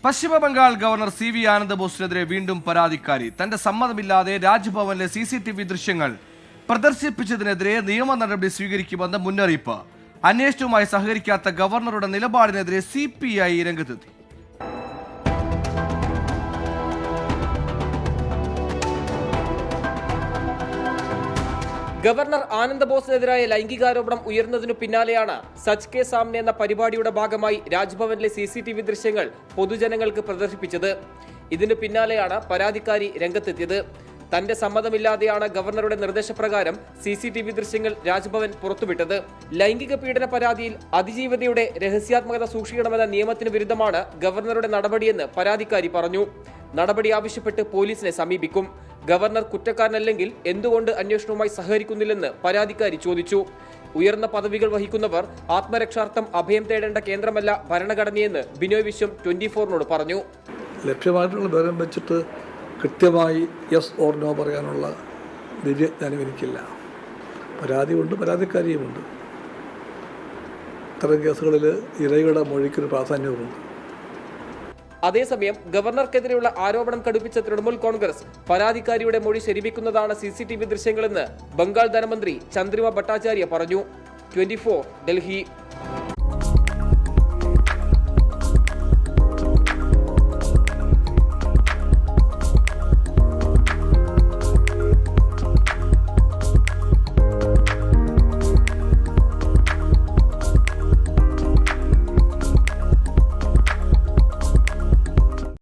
Paschim Bangal governor CV Anand ബോസിനെതിരെ വീണ്ടും പരാതിക്കാരി. തന്റെ സമ്മതമില്ലാതെ രാജ്ഭവനിലെ CCTV ദൃശ്യങ്ങൾ പ്രദർശിപ്പിച്ചതിനെതിരെ നിയമ നടപടി സ്വീകരിക്കുമെന്ന് മുന്നറിയിപ്പ്. അന്വേഷണവുമായി സഹകരിക്കാത്ത ഗവർണറുടെ നിലപാടിനെതിരെ CPI രംഗത്തെത്തി. ഗവർണർ ആനന്ദ് ബോസിനെതിരായ ലൈംഗികാരോപണം ഉയർന്നതിനു പിന്നാലെയാണ് സച്ച് കെ സാമനെ എന്ന പരിപാടിയുടെ ഭാഗമായി രാജ്ഭവനിലെ CCTV ദൃശ്യങ്ങൾ പൊതുജനങ്ങൾക്ക് പ്രദർശിപ്പിച്ചത്. ഇതിനു പിന്നാലെയാണ് പരാതിക്കാരി രംഗത്തെത്തിയത്. തന്റെ സമ്മതമില്ലാതെയാണ് ഗവർണറുടെ നിർദ്ദേശപ്രകാരം CCTV ദൃശ്യങ്ങൾ രാജ്ഭവൻ പുറത്തുവിട്ടത്. ലൈംഗിക പീഡന പരാതിയിൽ അതിജീവതയുടെ രഹസ്യാത്മകത സൂക്ഷിക്കണമെന്ന നിയമത്തിന് വിരുദ്ധമാണ് ഗവർണറുടെ നടപടിയെന്ന് പരാതിക്കാരി പറഞ്ഞു. നടപടി ആവശ്യപ്പെട്ട് പോലീസിനെ സമീപിക്കും. ഗവർണർ കുറ്റക്കാരനല്ലെങ്കിൽ എന്തുകൊണ്ട് അന്വേഷണവുമായി സഹകരിക്കുന്നില്ലെന്ന് പരാതിക്കാരി ചോദിച്ചു. ഉയർന്ന പദവികൾ വഹിക്കുന്നവർ ആത്മരക്ഷാർത്ഥം അഭയം തേടേണ്ട കേന്ദ്രമല്ല ഭരണഘടനയെന്ന് ബിനോയ് വിശ്വം 24-നോട് പറഞ്ഞു. ലഭ്യമായിട്ടുള്ള വിവരം വെച്ചിട്ട് കൃത്യമായി യെസ് ഓർ നോ പറയാനുള്ള ദിവ്യജ്ഞാനം എനിക്കില്ല. പരാതിയുണ്ട്, പരാതിക്കാരിയുമുണ്ട്. ഇത്തരം കേസുകളിൽ ഇരയുടെ മൊഴിക്കൊരു പ്രാധാന്യവുമുണ്ട്. അതേസമയം ഗവർണർക്കെതിരെയുള്ള ആരോപണം കടുപ്പിച്ച തൃണമൂൽ കോൺഗ്രസ് പരാതിക്കാരിയുടെ മൊഴി ശരിവെക്കുന്നതാണ് CCTV ദൃശ്യങ്ങളെന്ന് ബംഗാൾ ധനമന്ത്രി ചന്ദ്രിമ ഭട്ടാചാര്യ പറഞ്ഞു. 24 ഡൽഹി.